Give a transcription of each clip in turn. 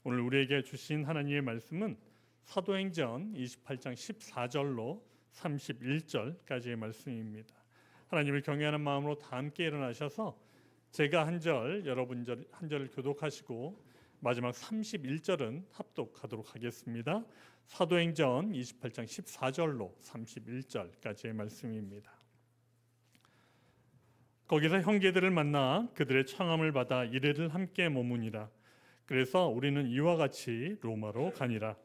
오늘 우리에게 주신 하나님의 말씀은 사도행전 28장 14절로 31절까지의 말씀입니다. 하나님을 경외하는 마음으로 다 함께 일어나셔서 제가 한 절, 여러분 한 절을 교독하시고 마지막 31절은 합독하도록 하겠습니다. 사도행전 28장 14절로 31절까지의 말씀입니다. 거기서 형제들을 만나 그들의 청함을 받아 이레를 함께 머무니라. 그래서 우리는 이와 같이 로마로 가니라.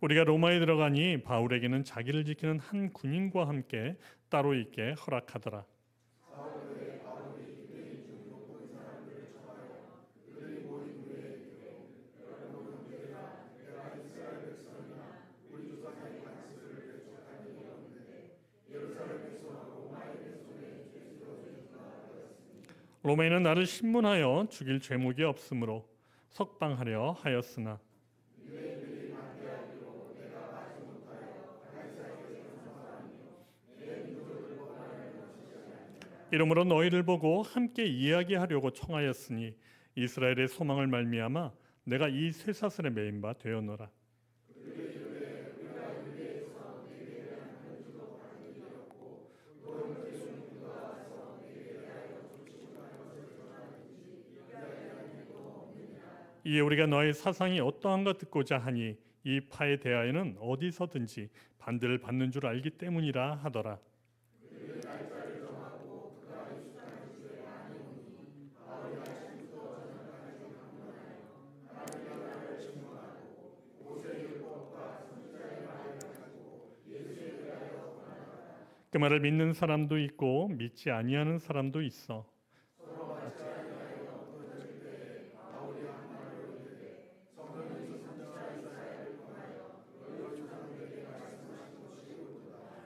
우리가 로마에 들어가니 바울에게는 자기를 지키는 한 군인과 함께 따로 있게 허락하더라. 로마인은 나를 신문하여 죽일 죄목이 없으므로 석방하려 하였으나 이러므로 너희를 보고 함께 이야기하려고 청하였으니 이스라엘의 소망을 말미암아 내가 이 쇠사슬에 매인 바 되었노라. 이에 우리가 너의 사상이 어떠한가 듣고자 하니 이 파에 대하여는 어디서든지 반대를 받는 줄 알기 때문이라 하더라. 그 말을 믿는 사람도 있고 믿지 아니하는 사람도 있어.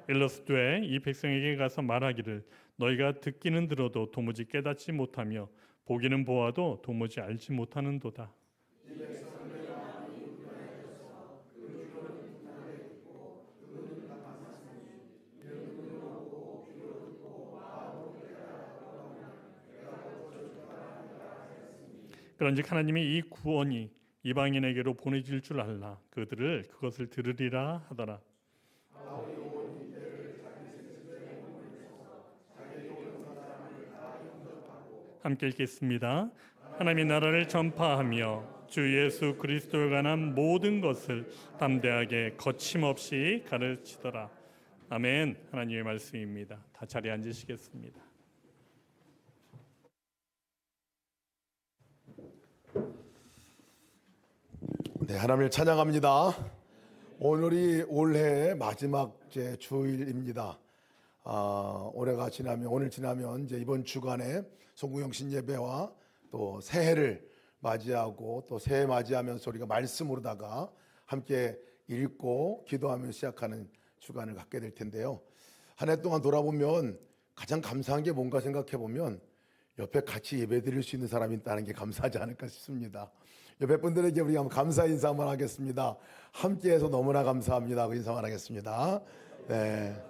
일러스되 이 백성에게 가서 말하기를 너희가 듣기는 들어도 도무지 깨닫지 못하며 보기는 보아도 도무지 알지 못하는도다. 그런즉 하나님이 이 구원이 이방인에게로 보내질 줄 알라. 그들을 그것을 들으리라 하더라. 함께 읽겠습니다. 하나님의 나라를 전파하며 주 예수 그리스도에 관한 모든 것을 담대하게 거침없이 가르치더라. 아멘. 하나님의 말씀입니다. 다 자리에 앉으시겠습니다. 네, 하나님을 찬양합니다. 오늘이 올해 마지막 주일입니다. 올해가 지나면 오늘 지나면 이제 이번 주간에 송구영신 예배와 또 새해를 맞이하고 또 새해 맞이하면서 우리가 말씀으로다가 함께 읽고 기도하며 시작하는 주간을 갖게 될 텐데요. 한 해 동안 돌아보면 가장 감사한 게 뭔가 생각해 보면 옆에 같이 예배 드릴 수 있는 사람이 있다는 게 감사하지 않을까 싶습니다. 옆에 분들에게 우리가 한번 감사 인사 한번 하겠습니다. 함께해서 너무나 감사합니다 하고 인사만 하겠습니다. 네.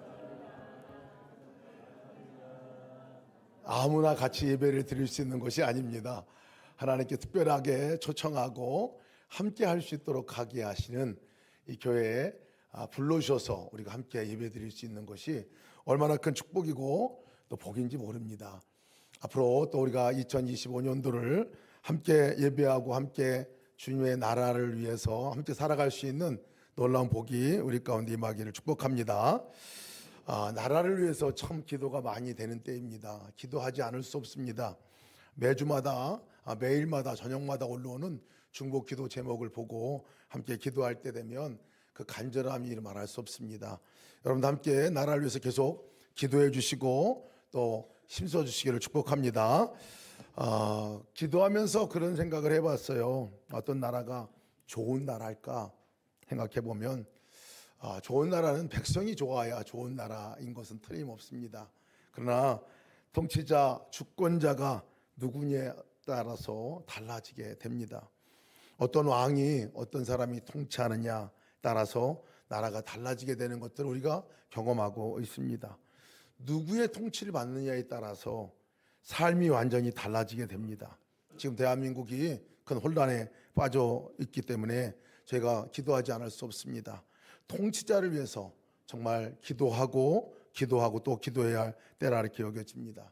아무나 같이 예배를 드릴 수 있는 것이 아닙니다. 하나님께 특별하게 초청하고 함께 할 수 있도록 하게 하시는 이 교회에 불러주셔서 우리가 함께 예배 드릴 수 있는 것이 얼마나 큰 축복이고 또 복인지 모릅니다. 앞으로 또 우리가 2025년도를 함께 예배하고 함께 주님의 나라를 위해서 함께 살아갈 수 있는 놀라운 복이 우리 가운데 임하기를 축복합니다. 나라를 위해서 참 기도가 많이 되는 때입니다. 기도하지 않을 수 없습니다. 매주마다 매일마다 저녁마다 올라오는 중보 기도 제목을 보고 함께 기도할 때 되면 그 간절함이 말할 수 없습니다. 여러분도 함께 나라를 위해서 계속 기도해 주시고 또 힘써 주시기를 축복합니다. 기도하면서 그런 생각을 해봤어요. 어떤 나라가 좋은 나라일까 생각해 보면 좋은 나라는 백성이 좋아야 좋은 나라인 것은 틀림없습니다. 그러나 통치자, 주권자가 누구냐에 따라서 달라지게 됩니다. 어떤 왕이 어떤 사람이 통치하느냐에 따라서 나라가 달라지게 되는 것들을 우리가 경험하고 있습니다. 누구의 통치를 받느냐에 따라서 삶이 완전히 달라지게 됩니다. 지금 대한민국이 큰 혼란에 빠져 있기 때문에 저희가 기도하지 않을 수 없습니다. 통치자를 위해서 정말 기도하고 또 기도해야 할 때라 이렇게 여겨집니다.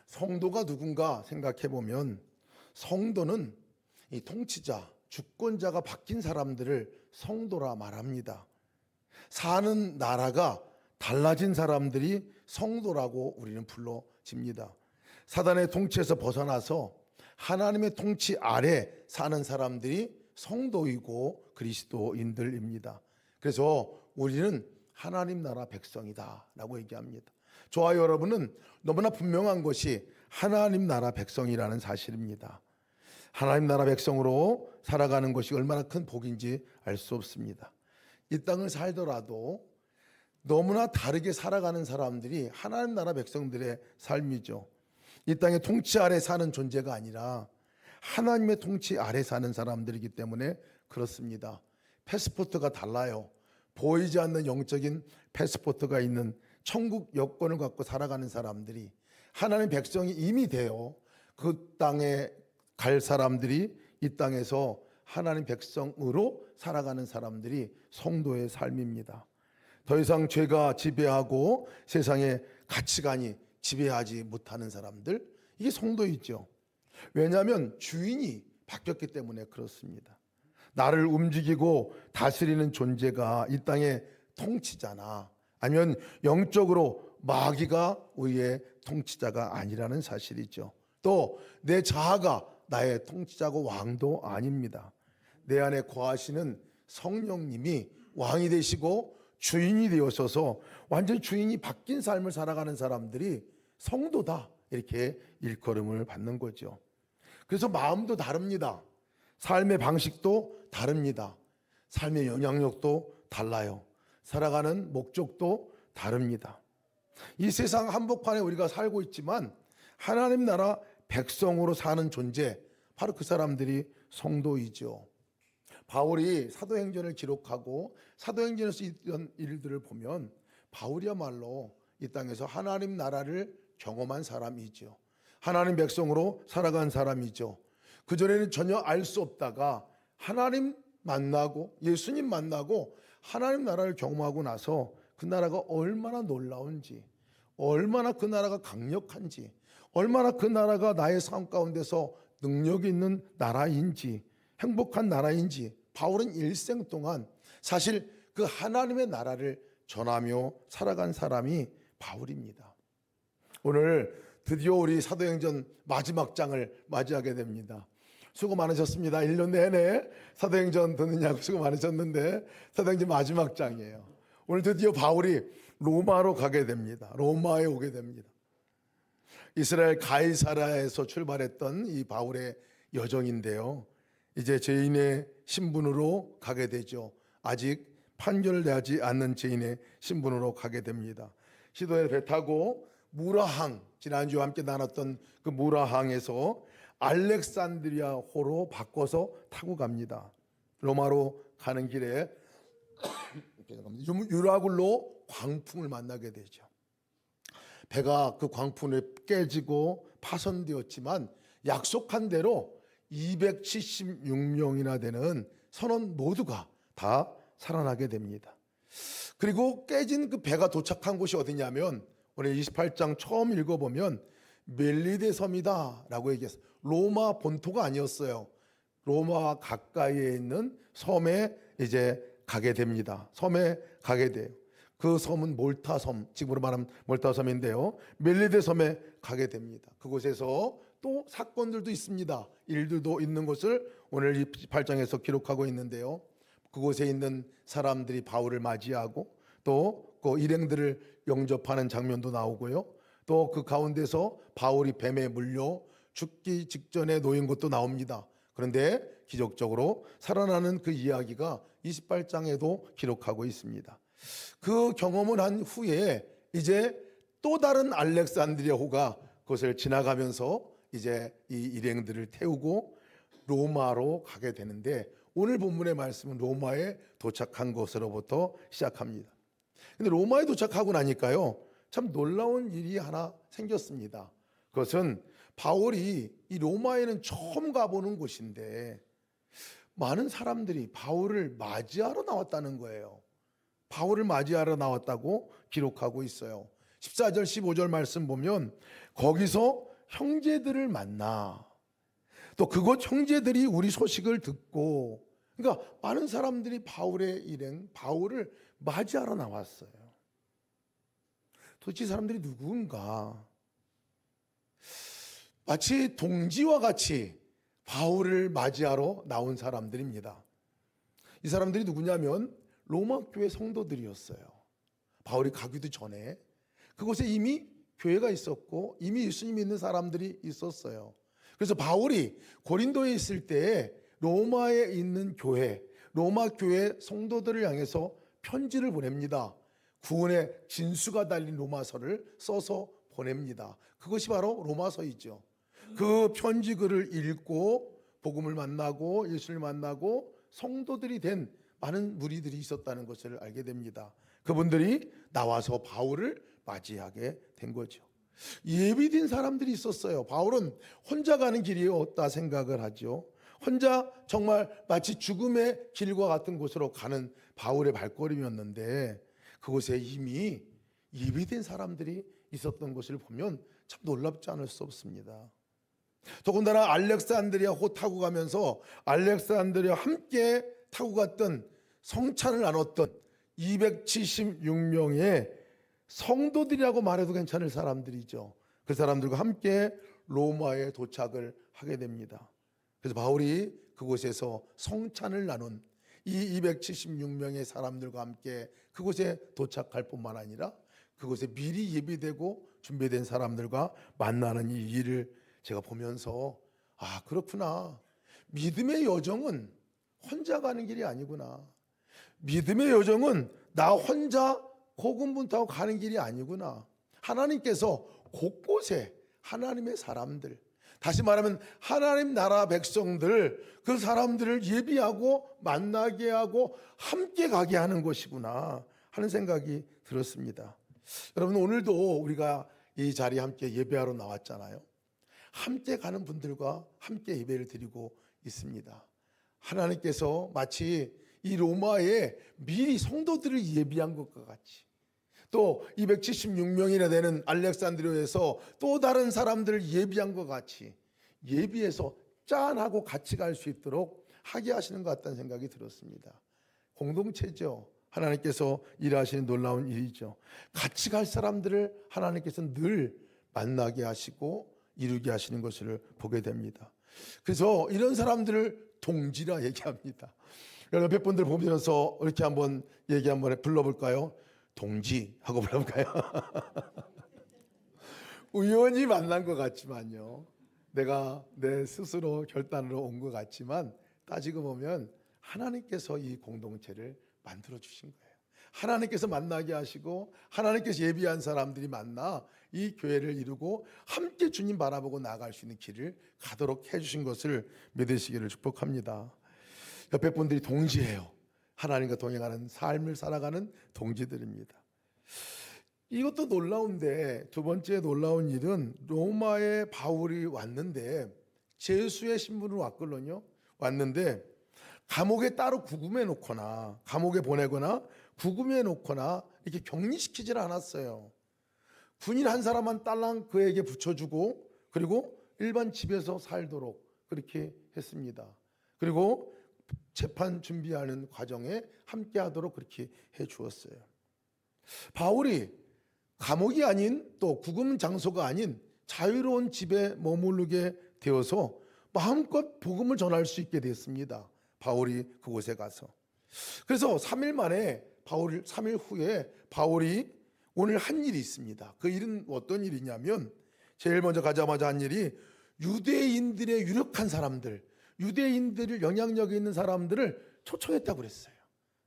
성도가 누군가 생각해 보면 성도는 이 통치자, 주권자가 바뀐 사람들을 성도라 말합니다. 사는 나라가 달라진 사람들이 성도라고 우리는 불러집니다. 사단의 통치에서 벗어나서 하나님의 통치 아래 사는 사람들이 성도이고 그리스도인들입니다. 그래서 우리는 하나님 나라 백성이다 라고 얘기합니다. 저와 여러분은 너무나 분명한 것이 하나님 나라 백성이라는 사실입니다. 하나님 나라 백성으로 살아가는 것이 얼마나 큰 복인지 알 수 없습니다. 이 땅을 살더라도 너무나 다르게 살아가는 사람들이 하나님 나라 백성들의 삶이죠. 이 땅의 통치 아래 사는 존재가 아니라 하나님의 통치 아래 사는 사람들이기 때문에 그렇습니다. 패스포트가 달라요. 보이지 않는 영적인 패스포트가 있는 천국 여권을 갖고 살아가는 사람들이 하나님 백성이 이미 되어 그 땅에 갈 사람들이 이 땅에서 하나님 백성으로 살아가는 사람들이 성도의 삶입니다. 더 이상 죄가 지배하고 세상의 가치관이 지배하지 못하는 사람들, 이게 성도이죠. 왜냐하면 주인이 바뀌었기 때문에 그렇습니다. 나를 움직이고 다스리는 존재가 이 땅의 통치자나 아니면 영적으로 마귀가 우리의 통치자가 아니라는 사실이죠. 또 내 자아가 나의 통치자고 왕도 아닙니다. 내 안에 거하시는 성령님이 왕이 되시고 주인이 되어서서 완전히 주인이 바뀐 삶을 살아가는 사람들이 성도다 이렇게 일컬음을 받는 거죠. 그래서 마음도 다릅니다. 삶의 방식도 다릅니다. 삶의 영향력도 달라요. 살아가는 목적도 다릅니다. 이 세상 한복판에 우리가 살고 있지만 하나님 나라 백성으로 사는 존재, 바로 그 사람들이 성도이죠. 바울이 사도행전을 기록하고 사도행전에서 있던 일들을 보면 바울이야말로 이 땅에서 하나님 나라를 경험한 사람이죠. 하나님 백성으로 살아간 사람이죠. 그전에는 전혀 알 수 없다가 하나님 만나고 예수님 만나고 하나님 나라를 경험하고 나서 그 나라가 얼마나 놀라운지, 얼마나 그 나라가 강력한지, 얼마나 그 나라가 나의 삶 가운데서 능력이 있는 나라인지, 행복한 나라인지 바울은 일생 동안 사실 그 하나님의 나라를 전하며 살아간 사람이 바울입니다. 오늘 드디어 우리 사도행전 마지막 장을 맞이하게 됩니다. 수고 많으셨습니다. 1년 내내 사도행전 듣느냐고 수고 많으셨는데 사도행전 마지막 장이에요. 오늘 드디어 바울이 로마로 가게 됩니다. 로마에 오게 됩니다. 이스라엘 가이사라에서 출발했던 이 바울의 여정인데요. 이제 죄인의 신분으로 가게 되죠. 아직 판결되지 않는 죄인의 신분으로 가게 됩니다. 시도에 배 타고 무라항, 지난주와 함께 나눴던 그 무라항에서 알렉산드리아호로 바꿔서 타고 갑니다. 로마로 가는 길에 유라굴로 광풍을 만나게 되죠. 배가 그 광풍에 깨지고 파손되었지만 약속한 대로 276명이나 되는 선원 모두가 다 살아나게 됩니다. 그리고 깨진 그 배가 도착한 곳이 어디냐면 오늘 28장 처음 읽어보면 멜리데 섬이다 라고 얘기했어요. 로마 본토가 아니었어요. 로마 가까이에 있는 섬에 이제 가게 됩니다. 섬에 가게 돼요. 그 섬은 몰타섬, 지금으로 말하면 몰타섬인데요. 멜리데 섬에 가게 됩니다. 그곳에서 또 사건들도 있습니다. 일들도 있는 것을 오늘 28장에서 기록하고 있는데요. 그곳에 있는 사람들이 바울을 맞이하고 또 그 일행들을 영접하는 장면도 나오고요. 또 그 가운데서 바울이 뱀에 물려 죽기 직전에 놓인 것도 나옵니다. 그런데 기적적으로 살아나는 그 이야기가 28장에도 기록하고 있습니다. 그 경험을 한 후에 이제 또 다른 알렉산드리아호가 그것을 지나가면서 이제 이 일행들을 태우고 로마로 가게 되는데 오늘 본문의 말씀은 로마에 도착한 것으로부터 시작합니다. 근데 로마에 도착하고 나니까요, 참 놀라운 일이 하나 생겼습니다. 그것은 바울이 이 로마에는 처음 가보는 곳인데 많은 사람들이 바울을 맞이하러 나왔다는 거예요. 바울을 맞이하러 나왔다고 기록하고 있어요. 14절 15절 말씀 보면 거기서 형제들을 만나, 또 그곳 형제들이 우리 소식을 듣고, 그러니까 많은 사람들이 바울의 일행 바울을 맞이하러 나왔어요. 도대체 이 사람들이 누군가? 마치 동지와 같이 바울을 맞이하러 나온 사람들입니다. 이 사람들이 누구냐면 로마 교회 성도들이었어요. 바울이 가기도 전에 그곳에 이미 교회가 있었고 이미 예수님 믿는 사람들이 있었어요. 그래서 바울이 고린도에 있을 때 로마에 있는 교회, 로마 교회 성도들을 향해서 편지를 보냅니다. 구원의 진수가 달린 로마서를 써서 보냅니다. 그것이 바로 로마서이죠. 그 편지 글을 읽고 복음을 만나고 예수를 만나고 성도들이 된 많은 무리들이 있었다는 것을 알게 됩니다. 그분들이 나와서 바울을 맞이하게 된 거죠. 예비된 사람들이 있었어요. 바울은 혼자 가는 길이었다 생각을 하죠. 혼자 정말 마치 죽음의 길과 같은 곳으로 가는 바울의 발걸음이었는데 그곳에 이미 예비된 사람들이 있었던 것을 보면 참 놀랍지 않을 수 없습니다. 더군다나 알렉산드리아호 타고 가면서 알렉산드리아와 함께 타고 갔던 성찬을 나눴던 276명의 성도들이라고 말해도 괜찮을 사람들이죠. 그 사람들과 함께 로마에 도착을 하게 됩니다. 그래서 바울이 그곳에서 성찬을 나눈 이 276명의 사람들과 함께 그곳에 도착할 뿐만 아니라 그곳에 미리 예비되고 준비된 사람들과 만나는 이 일을 제가 보면서 아, 그렇구나. 믿음의 여정은 혼자 가는 길이 아니구나. 믿음의 여정은 나 혼자 고군분투하고 가는 길이 아니구나. 하나님께서 곳곳에 하나님의 사람들, 다시 말하면 하나님 나라 백성들, 그 사람들을 예비하고 만나게 하고 함께 가게 하는 것이구나 하는 생각이 들었습니다. 여러분, 오늘도 우리가 이 자리에 함께 예배하러 나왔잖아요. 함께 가는 분들과 함께 예배를 드리고 있습니다. 하나님께서 마치 이 로마에 미리 성도들을 예비한 것과 같이 또 276명이나 되는 알렉산드리아에서 또 다른 사람들을 예비한 것 같이 예비해서 짠하고 같이 갈 수 있도록 하게 하시는 것 같다는 생각이 들었습니다. 공동체죠. 하나님께서 일하시는 놀라운 일이죠. 같이 갈 사람들을 하나님께서 늘 만나게 하시고 이루게 하시는 것을 보게 됩니다. 그래서 이런 사람들을 동지라 얘기합니다. 여러분, 옆에 분들 보면서 이렇게 한번 얘기 한번 불러볼까요? 동지 하고 불러볼까요? 우연히 만난 것 같지만요, 내가 내 스스로 결단으로 온 것 같지만 따지고 보면 하나님께서 이 공동체를 만들어 주신 거예요. 하나님께서 만나게 하시고 하나님께서 예비한 사람들이 만나 이 교회를 이루고 함께 주님 바라보고 나아갈 수 있는 길을 가도록 해주신 것을 믿으시기를 축복합니다. 옆에 분들이 동지예요. 하나님과 동행하는 삶을 살아가는 동지들입니다. 이것도 놀라운데 두 번째 놀라운 일은 로마에 바울이 왔는데 제수의 신분으로 왔거든요. 왔는데 감옥에 따로 구금해 놓거나 감옥에 보내거나 구금해 놓거나 이렇게 격리시키질 않았어요. 군인 한 사람만 딸랑 그에게 붙여주고 그리고 일반 집에서 살도록 그렇게 했습니다. 그리고 재판 준비하는 과정에 함께 하도록 그렇게 해 주었어요. 바울이 감옥이 아닌 또 구금 장소가 아닌 자유로운 집에 머무르게 되어서 마음껏 복음을 전할 수 있게 됐습니다. 바울이 그곳에 가서. 그래서 3일 만에 3일 후에 바울이 오늘 한 일이 있습니다. 그 일은 어떤 일이냐면 제일 먼저 가자마자 한 일이 유대인들의 유력한 사람들, 유대인들을 영향력이 있는 사람들을 초청했다고 그랬어요.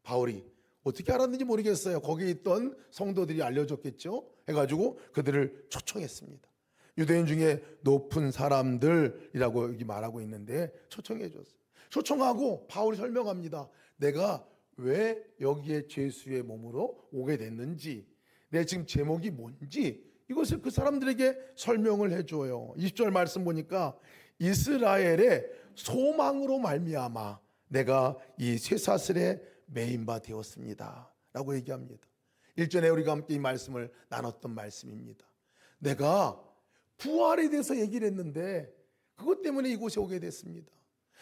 바울이 어떻게 알았는지 모르겠어요. 거기에 있던 성도들이 알려줬겠죠. 해가지고 그들을 초청했습니다. 유대인 중에 높은 사람들이라고 여기 말하고 있는데 초청해 줬어요. 초청하고 바울이 설명합니다. 내가 왜 여기에 죄수의 몸으로 오게 됐는지, 내 지금 제목이 뭔지 이것을 그 사람들에게 설명을 해줘요. 20절 말씀 보니까 이스라엘의 소망으로 말미암아 내가 이 쇠사슬에 매인 바 되었습니다 라고 얘기합니다. 일전에 우리가 함께 이 말씀을 나눴던 말씀입니다. 내가 부활에 대해서 얘기를 했는데 그것 때문에 이곳에 오게 됐습니다.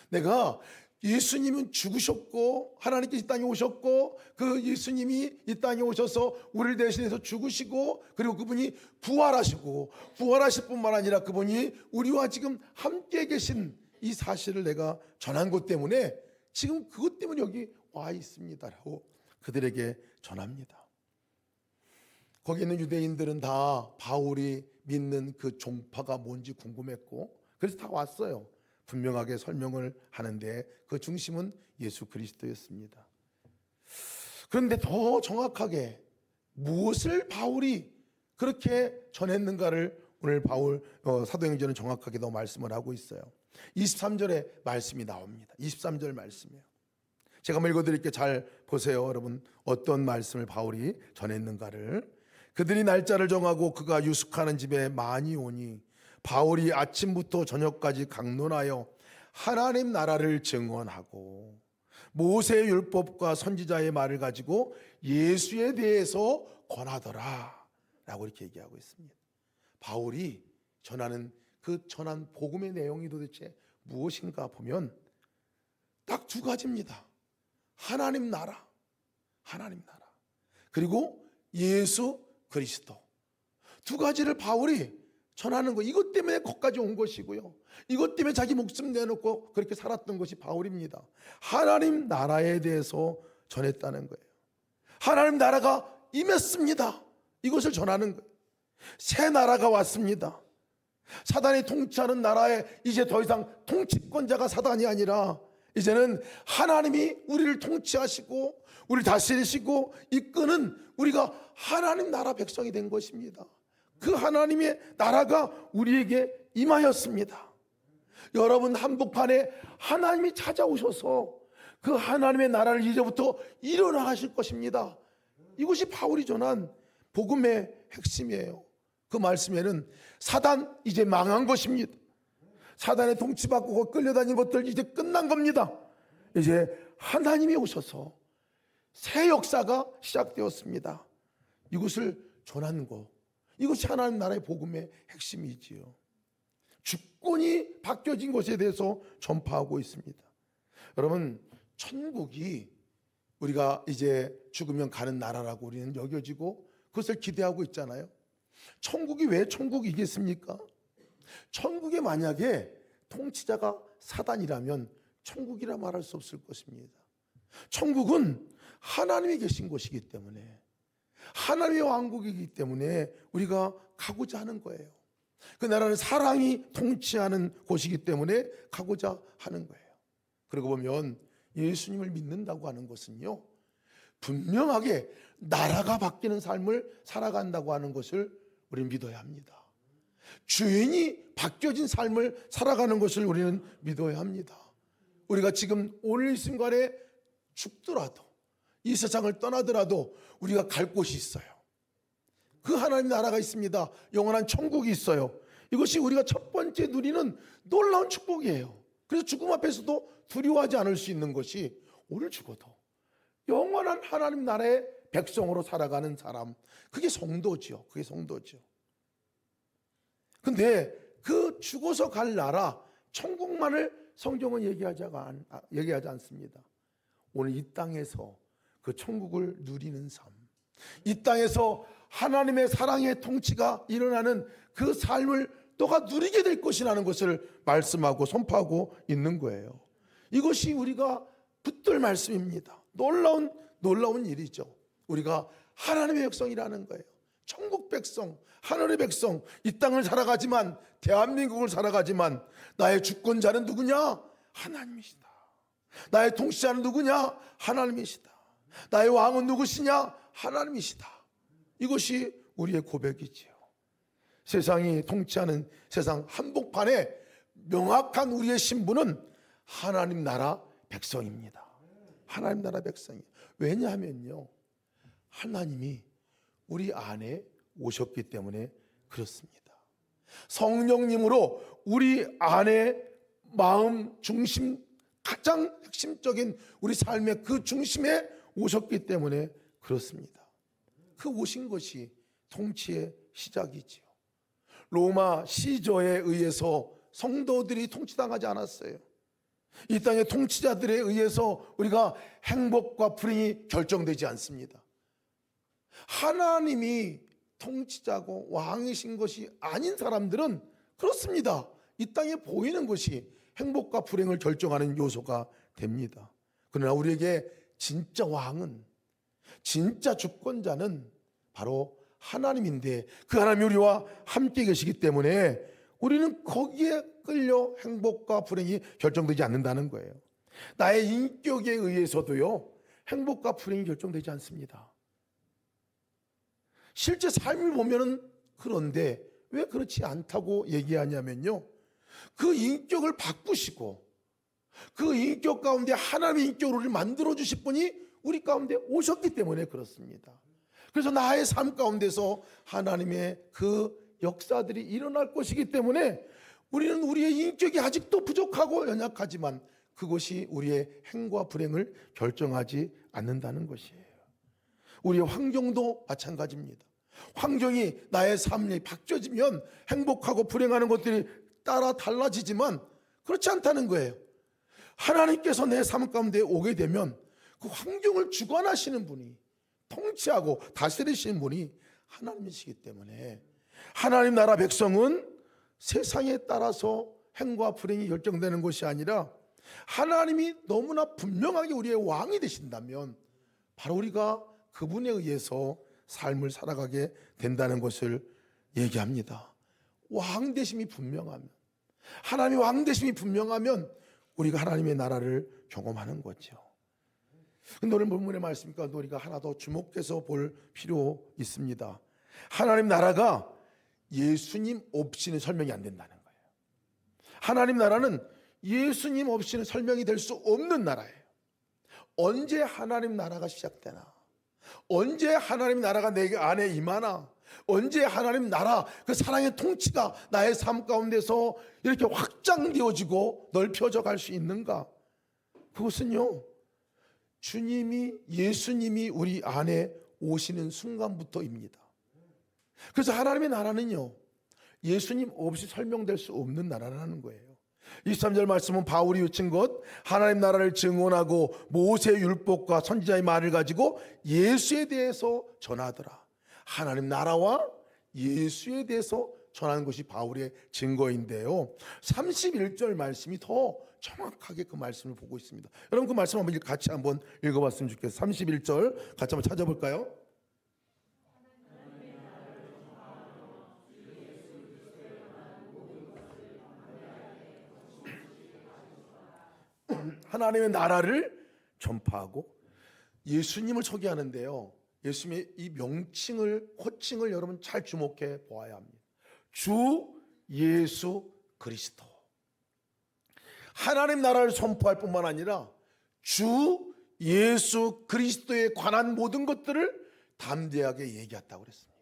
내가 예수님은 죽으셨고 하나님께서 이 땅에 오셨고 그 예수님이 이 땅에 오셔서 우리를 대신해서 죽으시고 그리고 그분이 부활하시고 부활하실 뿐만 아니라 그분이 우리와 지금 함께 계신 이 사실을 내가 전한 것 때문에 지금 그것 때문에 여기 와 있습니다라고 그들에게 전합니다. 거기 있는 유대인들은 다 바울이 믿는 그 종파가 뭔지 궁금했고 그래서 다 왔어요. 분명하게 설명을 하는데 그 중심은 예수 그리스도였습니다. 그런데 더 정확하게 무엇을 바울이 그렇게 전했는가를 오늘 사도행전은 정확하게 더 말씀을 하고 있어요. 23절에 말씀이 나옵니다. 23절 말씀이에요. 제가 한번 읽어드릴게요. 잘 보세요. 여러분 어떤 말씀을 바울이 전했는가를. 그들이 날짜를 정하고 그가 유숙하는 집에 많이 오니 바울이 아침부터 저녁까지 강론하여 하나님 나라를 증언하고 모세의 율법과 선지자의 말을 가지고 예수에 대해서 권하더라 라고 이렇게 얘기하고 있습니다. 바울이 전하는 그 전한 복음의 내용이 도대체 무엇인가 보면 딱 두 가지입니다. 하나님 나라 그리고 예수 그리스도. 두 가지를 바울이 전하는 거, 이것 때문에 거기까지 온 것이고요. 이것 때문에 자기 목숨 내놓고 그렇게 살았던 것이 바울입니다. 하나님 나라에 대해서 전했다는 거예요. 하나님 나라가 임했습니다. 이것을 전하는 거예요. 새 나라가 왔습니다. 사단이 통치하는 나라에 이제 더 이상 통치권자가 사단이 아니라 이제는 하나님이 우리를 통치하시고 우리를 다스리시고 이끄는 우리가 하나님 나라 백성이 된 것입니다. 그 하나님의 나라가 우리에게 임하였습니다. 여러분 한복판에 하나님이 찾아오셔서 그 하나님의 나라를 이제부터 일어나실 것입니다. 이것이 바울이 전한 복음의 핵심이에요. 그 말씀에는 사단 이제 망한 것입니다. 사단의 통치받고 끌려다니는 것들 이제 끝난 겁니다. 이제 하나님이 오셔서 새 역사가 시작되었습니다. 이것을 전하는 것, 이것이 하나님 나라의 복음의 핵심이지요. 주권이 바뀌어진 것에 대해서 전파하고 있습니다. 여러분 천국이 우리가 이제 죽으면 가는 나라라고 우리는 여겨지고 그것을 기대하고 있잖아요. 천국이 왜 천국이겠습니까? 천국에 만약에 통치자가 사단이라면 천국이라 말할 수 없을 것입니다. 천국은 하나님이 계신 곳이기 때문에 하나님의 왕국이기 때문에 우리가 가고자 하는 거예요. 그 나라는 사랑이 통치하는 곳이기 때문에 가고자 하는 거예요. 그러고 보면 예수님을 믿는다고 하는 것은요, 분명하게 나라가 바뀌는 삶을 살아간다고 하는 것을 우리는 믿어야 합니다. 주인이 바뀌어진 삶을 살아가는 것을 우리는 믿어야 합니다. 우리가 지금 오늘 이 순간에 죽더라도 이 세상을 떠나더라도 우리가 갈 곳이 있어요. 그 하나님 나라가 있습니다. 영원한 천국이 있어요. 이것이 우리가 첫 번째 누리는 놀라운 축복이에요. 그래서 죽음 앞에서도 두려워하지 않을 수 있는 것이 오늘 죽어도 영원한 하나님 나라의 백성으로 살아가는 사람, 그게 성도죠. 그게 성도죠. 근데 그 죽어서 갈 나라 천국만을 성경은 얘기하지 않습니다. 오늘 이 땅에서 그 천국을 누리는 삶, 이 땅에서 하나님의 사랑의 통치가 일어나는 그 삶을 너가 누리게 될 것이라는 것을 말씀하고 선포하고 있는 거예요. 이것이 우리가 붙들 말씀입니다. 놀라운 일이죠. 우리가 하나님의 백성이라는 거예요. 천국 백성, 하늘의 백성, 이 땅을 살아가지만, 대한민국을 살아가지만 나의 주권자는 누구냐? 하나님이시다. 나의 통치자는 누구냐? 하나님이시다. 나의 왕은 누구시냐? 하나님이시다. 이것이 우리의 고백이지요. 세상이 통치하는 세상 한복판에 명확한 우리의 신분은 하나님 나라 백성입니다. 하나님 나라 백성이. 왜냐하면요, 하나님이 우리 안에 오셨기 때문에 그렇습니다. 성령님으로 우리 안에 마음 중심, 가장 핵심적인 우리 삶의 그 중심에 오셨기 때문에 그렇습니다. 그 오신 것이 통치의 시작이지요. 로마 시저에 의해서 성도들이 통치당하지 않았어요. 이 땅의 통치자들에 의해서 우리가 행복과 불행이 결정되지 않습니다. 하나님이 통치자고 왕이신 것이 아닌 사람들은 그렇습니다. 이 땅에 보이는 것이 행복과 불행을 결정하는 요소가 됩니다. 그러나 우리에게 진짜 왕은, 진짜 주권자는 바로 하나님인데, 그 하나님이 우리와 함께 계시기 때문에 우리는 거기에 끌려 행복과 불행이 결정되지 않는다는 거예요. 나의 인격에 의해서도요, 행복과 불행이 결정되지 않습니다. 실제 삶을 보면은 그런데 왜 그렇지 않다고 얘기하냐면요, 그 인격을 바꾸시고 그 인격 가운데 하나님의 인격으로 만들어 주실 분이 우리 가운데 오셨기 때문에 그렇습니다. 그래서 나의 삶 가운데서 하나님의 그 역사들이 일어날 것이기 때문에 우리는 우리의 인격이 아직도 부족하고 연약하지만 그것이 우리의 행과 불행을 결정하지 않는다는 것이에요. 우리의 환경도 마찬가지입니다. 환경이 나의 삶이 바뀌어지면 행복하고 불행하는 것들이 따라 달라지지만 그렇지 않다는 거예요. 하나님께서 내 삶 가운데 오게 되면 그 환경을 주관하시는 분이, 통치하고 다스리시는 분이 하나님이시기 때문에 하나님 나라 백성은 세상에 따라서 행과 불행이 결정되는 것이 아니라 하나님이 너무나 분명하게 우리의 왕이 되신다면 바로 우리가 그분에 의해서 삶을 살아가게 된다는 것을 얘기합니다. 왕 되심이 분명하면, 하나님의 왕 되심이 분명하면 우리가 하나님의 나라를 경험하는 거죠. 근데 오늘 본문의 말씀과 우리가 하나 더 주목해서 볼 필요 있습니다. 하나님 나라가 예수님 없이는 설명이 안 된다는 거예요. 하나님 나라는 예수님 없이는 설명이 될 수 없는 나라예요. 언제 하나님 나라가 시작되나? 언제 하나님 나라가 내 안에 임하나? 언제 하나님 나라 그 사랑의 통치가 나의 삶 가운데서 이렇게 확장되어지고 넓혀져 갈 수 있는가? 그것은요, 주님이, 예수님이 우리 안에 오시는 순간부터입니다. 그래서 하나님의 나라는요, 예수님 없이 설명될 수 없는 나라라는 거예요. 23절 말씀은 바울이 외친 것, 하나님 나라를 증언하고 모세 율법과 선지자의 말을 가지고 예수에 대해서 전하더라. 하나님 나라와 예수에 대해서 전하는 것이 바울의 증거인데요, 31절 말씀이 더 정확하게 그 말씀을 보고 있습니다. 여러분 그 말씀 한번 같이 한번 읽어봤으면 좋겠어요. 31절 같이 한번 찾아볼까요? 하나님의 나라를 전파하고 예수님을 소개하는데요, 예수님의 이 명칭을, 호칭을 여러분 잘 주목해 보아야 합니다. 주 예수 그리스도. 하나님 나라를 선포할 뿐만 아니라 주 예수 그리스도에 관한 모든 것들을 담대하게 얘기했다고 그랬습니다.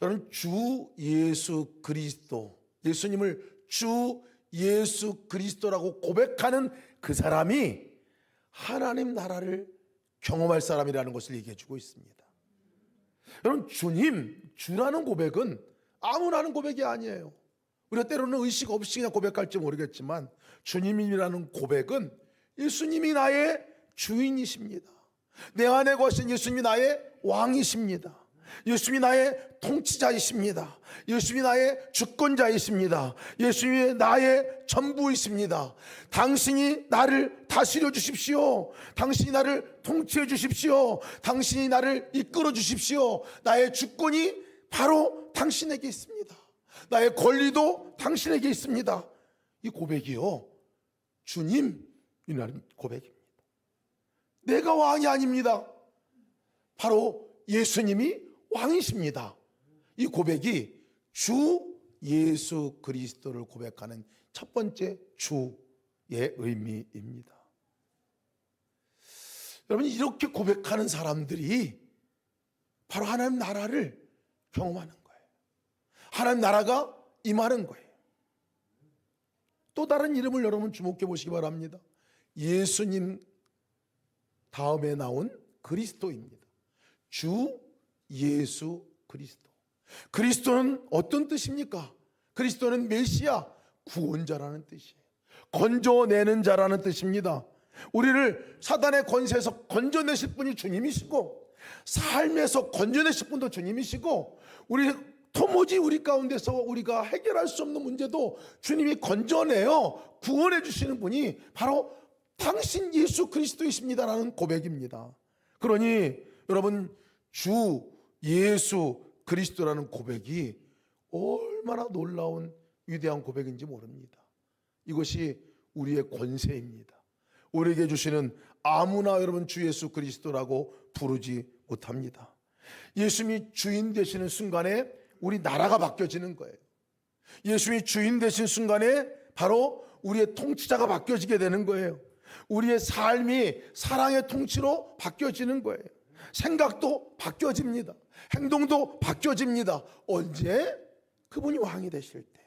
여러분, 주 예수 그리스도, 예수님을 주 예수 그리스도라고 고백하는 그 사람이 하나님 나라를 경험할 사람이라는 것을 얘기해 주고 있습니다. 여러분, 주님, 주라는 고백은 아무나 하는 고백이 아니에요. 우리가 때로는 의식 없이 그냥 고백할지 모르겠지만 주님이라는 고백은 예수님이 나의 주인이십니다. 내 안에 거하신 예수님이 나의 왕이십니다. 예수님이 나의 통치자이십니다. 예수님이 나의 주권자이십니다. 예수님이 나의 전부이십니다. 당신이 나를 다스려 주십시오. 당신이 나를 통치해 주십시오. 당신이 나를 이끌어 주십시오. 나의 주권이 바로 당신에게 있습니다. 나의 권리도 당신에게 있습니다. 이 고백이요, 주님이라는 고백입니다. 내가 왕이 아닙니다. 바로 예수님이 왕이십니다. 이 고백이 주 예수 그리스도를 고백하는 첫 번째 주의 의미입니다. 여러분, 이렇게 고백하는 사람들이 바로 하나님 나라를 경험하는 거예요. 하나님 나라가 임하는 거예요. 또 다른 이름을 여러분 주목해 보시기 바랍니다. 예수님 다음에 나온 그리스도입니다. 주 예수 그리스도. 그리스도는 어떤 뜻입니까? 그리스도는 메시아, 구원자라는 뜻이에요. 건져내는 자라는 뜻입니다. 우리를 사단의 권세에서 건져내실 분이 주님이시고, 삶에서 건져내실 분도 주님이시고, 도무지 우리 가운데서 우리가 해결할 수 없는 문제도 주님이 건져내어 구원해 주시는 분이 바로 당신 예수 그리스도이십니다라는 고백입니다. 그러니 여러분, 주 예수 그리스도라는 고백이 얼마나 놀라운 위대한 고백인지 모릅니다. 이것이 우리의 권세입니다. 우리에게 주시는 아무나 여러분 주 예수 그리스도라고 부르지 못합니다. 예수님이 주인 되시는 순간에 우리 나라가 바뀌어지는 거예요. 예수님이 주인 되신 순간에 바로 우리의 통치자가 바뀌어지게 되는 거예요. 우리의 삶이 사랑의 통치로 바뀌어지는 거예요. 생각도 바뀌어집니다. 행동도 바뀌어집니다. 언제? 그분이 왕이 되실 때,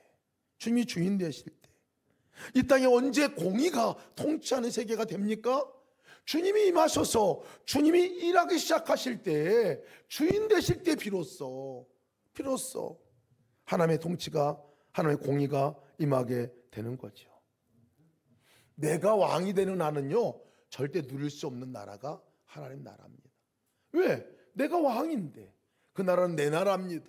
주님이 주인 되실 때. 이 땅에 언제 공의가 통치하는 세계가 됩니까? 주님이 임하셔서 주님이 일하기 시작하실 때, 주인 되실 때 비로소 하나님의 통치가, 하나님의 공의가 임하게 되는 거죠. 내가 왕이 되는 나는요, 절대 누릴 수 없는 나라가 하나님 나라입니다. 왜? 내가 왕인데 그 나라는 내 나라입니다.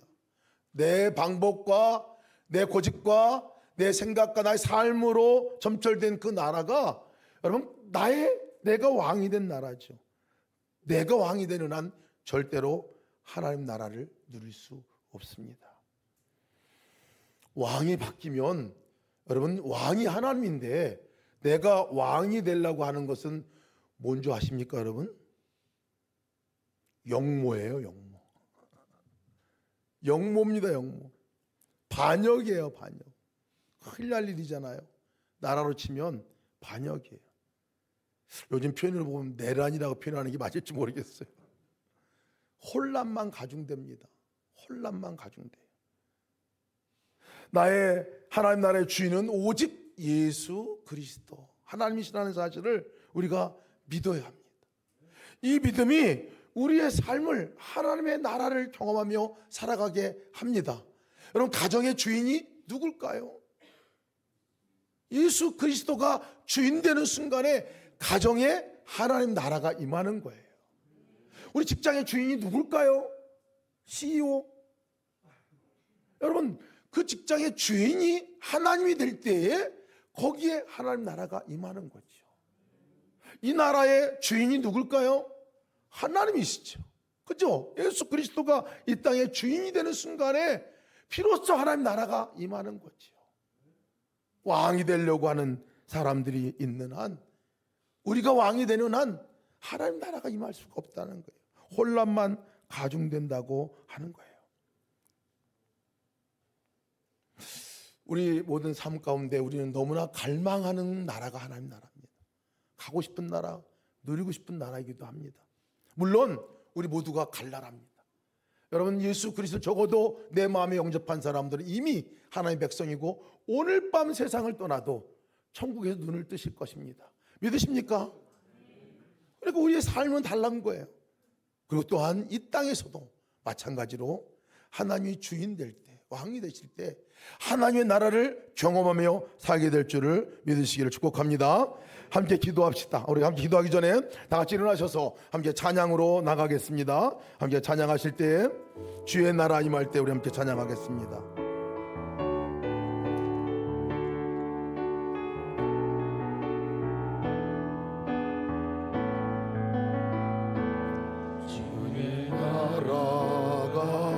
내 방법과 내 고집과 내 생각과 나의 삶으로 점철된 그 나라가 여러분 내가 왕이 된 나라죠. 내가 왕이 되는 한 절대로 하나님 나라를 누릴 수 없습니다. 왕이 바뀌면 여러분, 왕이 하나님인데 내가 왕이 되려고 하는 것은 뭔지 아십니까 여러분? 영모예요. 영모. 영모입니다. 영모. 반역이에요. 반역. 큰일 날 일이잖아요. 나라로 치면 반역이에요. 요즘 표현을 보면 내란이라고 표현하는 게 맞을지 모르겠어요. 혼란만 가중됩니다. 혼란만 가중돼요. 나의 하나님 나라의 주인은 오직 예수 그리스도 하나님이시라는 사실을 우리가 믿어야 합니다. 이 믿음이 우리의 삶을, 하나님의 나라를 경험하며 살아가게 합니다. 여러분, 가정의 주인이 누굴까요? 예수 그리스도가 주인 되는 순간에 가정에 하나님 나라가 임하는 거예요. 우리 직장의 주인이 누굴까요? CEO. 여러분, 그 직장의 주인이 하나님이 될 때에 거기에 하나님 나라가 임하는 거죠. 이 나라의 주인이 누굴까요? 하나님이시죠. 그죠? 예수 그리스도가 이 땅의 주인이 되는 순간에 비로소 하나님 나라가 임하는 거죠. 왕이 되려고 하는 사람들이 있는 한, 우리가 왕이 되는 한 하나님 나라가 임할 수가 없다는 거예요. 혼란만 가중된다고 하는 거예요. 우리 모든 삶 가운데 우리는 너무나 갈망하는 나라가 하나님 나라입니다. 가고 싶은 나라, 누리고 싶은 나라이기도 합니다. 물론 우리 모두가 갈 나라입니다. 여러분, 예수 그리스도 적어도 내 마음에 영접한 사람들은 이미 하나님의 백성이고 오늘 밤 세상을 떠나도 천국에서 눈을 뜨실 것입니다. 믿으십니까? 그러니까 우리의 삶은 달라는 거예요. 그리고 또한 이 땅에서도 마찬가지로 하나님이 주인 될 때, 왕이 되실 때 하나님의 나라를 경험하며 살게 될 줄을 믿으시기를 축복합니다. 함께 기도합시다. 우리 함께 기도하기 전에 다 같이 일어나셔서 함께 찬양으로 나가겠습니다. 함께 찬양하실 때, 주의 나라 임할 때 우리 함께 찬양하겠습니다. 주의 나라가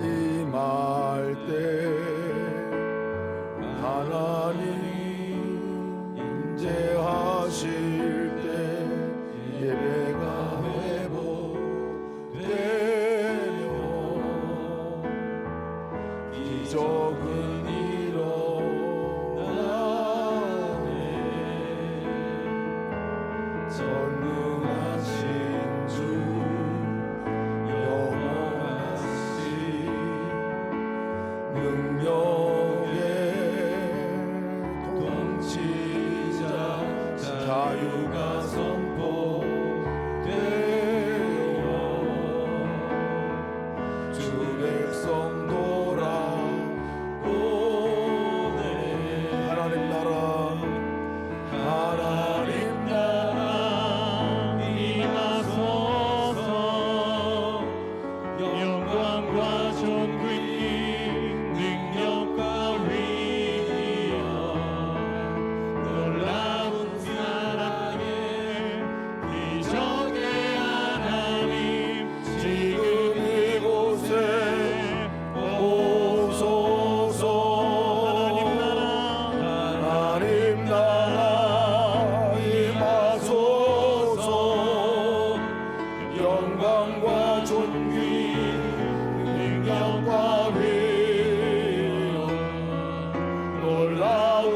임할 때 하나님 인재하실 때 예배가 회복되리라.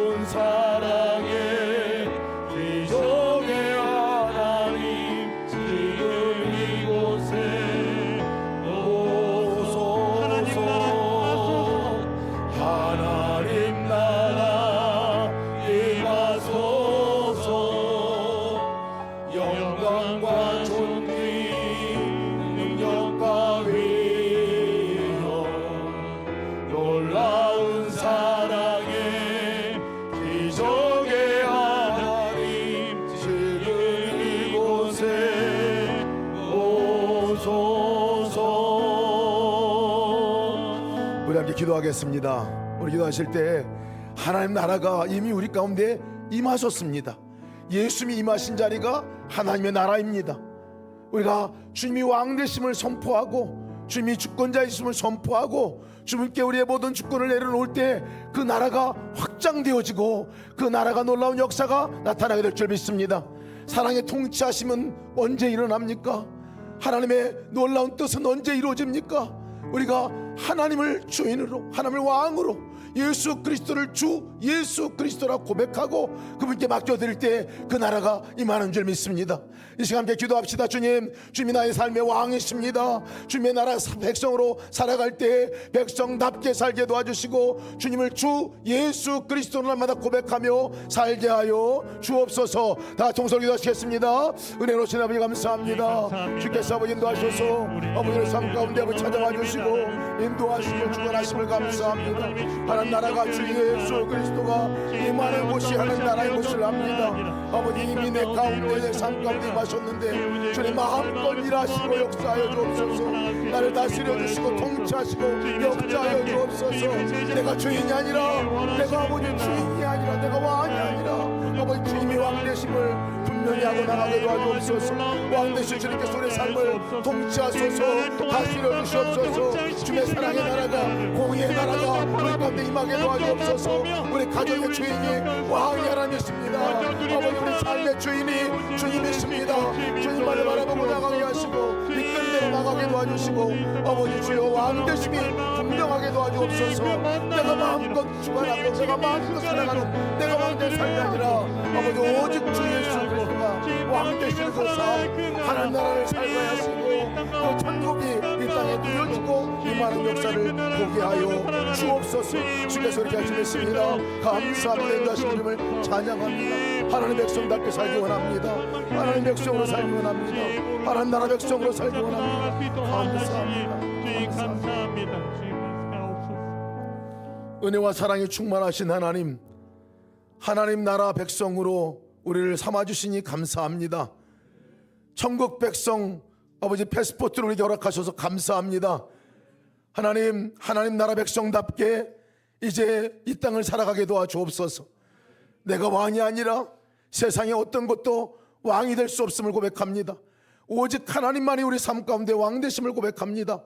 놀라운 사랑에 기적의 하나님 지금 이곳에 오소서. 하나님 나라 임하소서. 영광과 존귀 능력과 위엄 놀라운 사랑에 기적의 하나님 지금 이곳에 오소서. 우리 함께 기도하겠습니다. 우리 기도하실 때 하나님 나라가 이미 우리 가운데 임하셨습니다. 예수님이 임하신 자리가 하나님의 나라입니다. 우리가 주님이 왕 되심을 선포하고 주님이 주권자이심을 선포하고 주님께 우리의 모든 주권을 내려놓을 때 그 나라가 확장되어지고 그 나라가 놀라운 역사가 나타나게 될 줄 믿습니다. 사랑의 통치하심은 언제 일어납니까? 하나님의 놀라운 뜻은 언제 이루어집니까? 우리가 하나님을 주인으로, 하나님을 왕으로, 예수 그리스도를 주 예수 그리스도라 고백하고 그분께 맡겨드릴 때 그 나라가 임하는 줄 믿습니다. 이 시간 함께 기도합시다. 주님, 주님이 나의 삶의 왕이십니다. 주님의 나라 백성으로 살아갈 때 백성답게 살게 도와주시고 주님을 주 예수 그리스도로 날마다 고백하며 살게 하여 주옵소서. 다 통솔 기도하시겠습니다. 은혜로우신 아버지 감사합니다. 주께서 아버지 인도하셔서 아버지의 삶 가운데 아버지 찾아와 주시고 인도하시고 주관하심을 감사합니다. 하나님 나라가 주 예수 그리스도가 임하는 곳이 하나님 나라의 곳을 압니다. 아버지 이미 내 가운데 내 삶 가운데 임하셨는데 주님 마음껏 일하시고 역사하여 주옵소서. 나를 다스려 주시고 통치하시고 역사하여 주옵소서. 내가 주인이 아니라 내가 아버지 주인이 아니라 내가 왕이 아니라 아버지 주님이 왕 되심을 분명히 하고 나가게 도와주옵소서. 왕 되신 주님께서 우리의 삶을 통치하소서. 다스려 주시옵소서. 주님의 사랑의 나라가 공의의 나라가 우리 가운데 임하게 도와주옵소서. 우리 가정의 주인이 왕이 하나님이십니다. 아버지 우리 삶의 주인이 주님이십니다. 주님만을 바라보고 나가게 하시고 이끌 대로 나가게 도와주시고 아버지 주여 왕 되심이 분명하게 도와주옵소서. 내가 마음껏 주관하고 내가 마음껏 살아가는 내가 왕된 삶이 아니라 아버지 오직 주 예수 그리스도가 왕 되시는 그 삶 하나님 나라를 살게 하시고 그 천국이 이 땅에 누려지고 임하는 역사를 보게 하여 주옵소서. 주께서 이렇게 하시겠습니다. 감사합니다. 인도하신 주님을 찬양합니다. 하나님 백성답게 살기 원합니다. 하나님 백성으로 살기 원합니다. 하나님 나라 백성으로 살기 원합니다. 감사합니다. 은혜와 사랑이 충만하신 하나님, 하나님 나라 백성으로 우리를 삼아주시니 감사합니다. 천국 백성 아버지 패스포트를 우리에게 허락하셔서 감사합니다. 하나님, 하나님 나라 백성답게 이제 이 땅을 살아가게 도와주옵소서. 내가 왕이 아니라 세상의 어떤 것도 왕이 될 수 없음을 고백합니다. 오직 하나님만이 우리 삶 가운데 왕 되심을 고백합니다.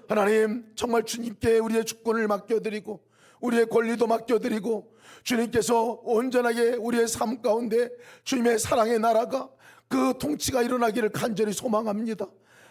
하나님, 정말 주님께 우리의 주권을 맡겨드리고 우리의 권리도 맡겨드리고 주님께서 온전하게 우리의 삶 가운데 주님의 사랑의 나라가 그 통치가 일어나기를 간절히 소망합니다.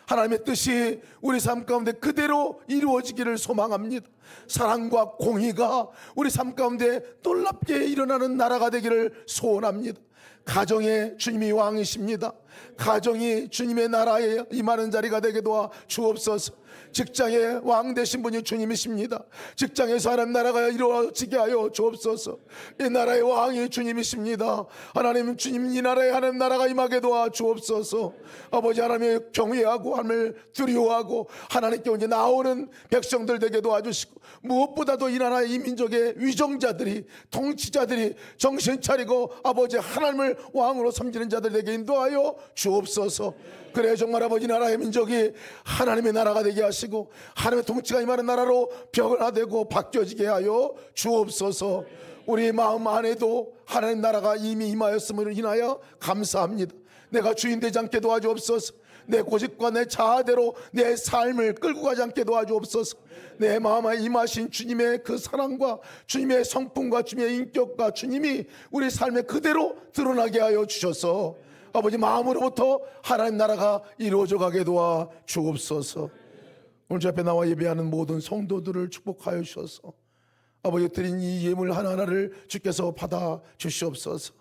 하나님의 뜻이 우리 삶 가운데 그대로 이루어지기를 소망합니다. 사랑과 공의가 우리 삶 가운데 놀랍게 일어나는 나라가 되기를 소원합니다. 가정에 주님이 왕이십니다. 가정이 주님의 나라에 임하는 자리가 되게 도와 주옵소서. 직장에 왕 되신 분이 주님이십니다. 직장에서 하나님 나라가 이루어지게 하여 주옵소서. 이 나라의 왕이 주님이십니다. 하나님, 주님 이 나라에 하나님 나라가 임하게 도와 주옵소서. 아버지 하나님의 경외하고 하나님을 두려워하고 하나님께 이제 나오는 백성들 되게 도와주시고 무엇보다도 이 나라의 이 민족의 위정자들이 통치자들이 정신 차리고 아버지 하나님을 왕으로 섬기는 자들 되게 인도하여 주옵소서. 그래 정말 아버지 나라의 민족이 하나님의 나라가 되게 하시고 하나님의 통치가 임하는 나라로 변화되고 바뀌어지게 하여 주옵소서. 우리 마음 안에도 하나님 나라가 이미 임하였음을 인하여 감사합니다. 내가 주인 되지 않게 도와주옵소서. 내 고집과 내 자아대로 내 삶을 끌고 가지 않게 도와주옵소서. 내 마음에 임하신 주님의 그 사랑과 주님의 성품과 주님의 인격과 주님이 우리 삶에 그대로 드러나게 하여 주셔서 아버지 마음으로부터 하나님 나라가 이루어져 가게 도와 주옵소서. 오늘 주 앞에 나와 예배하는 모든 성도들을 축복하여 주셔서 아버지 드린 이 예물 하나하나를 주께서 받아 주시옵소서.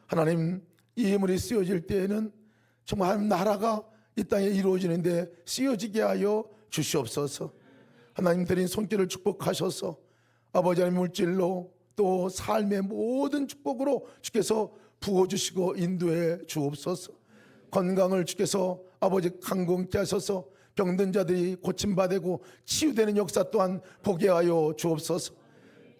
하나님, 이 예물이 쓰여질 때에는 정말 하나님 나라가 이 땅에 이루어지는데 쓰여지게 하여 주시옵소서. 하나님 드린 손길을 축복하셔서 아버지 하나님 물질로 또 삶의 모든 축복으로 주께서 부어주시고 인도해 주옵소서. 건강을 주께서 아버지 강건케 하셔서 병든 자들이 고침받고 치유되는 역사 또한 보게 하여 주옵소서.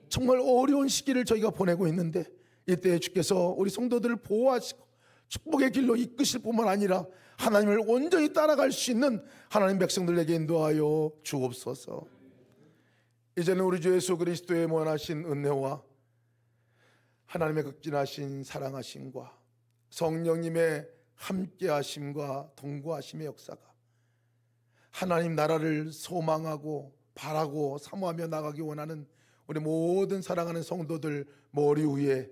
정말 어려운 시기를 저희가 보내고 있는데 이때 주께서 우리 성도들을 보호하시고 축복의 길로 이끄실 뿐만 아니라 하나님을 온전히 따라갈 수 있는 하나님 백성들에게 인도하여 주옵소서. 이제는 우리 주 예수 그리스도의 무한하신 은혜와 하나님의 극진하신 사랑하심과 성령님의 함께하심과 동거하심의 역사가 하나님 나라를 소망하고 바라고 사모하며 나가기 원하는 우리 모든 사랑하는 성도들 머리 위에,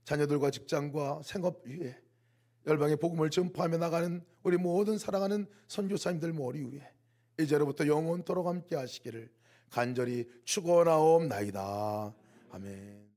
자녀들과 직장과 생업 위에, 열방의 복음을 전파하며 나가는 우리 모든 사랑하는 선교사님들 머리 위에 이제로부터 영원토록 함께 하시기를 간절히 축원하옵나이다. 아멘.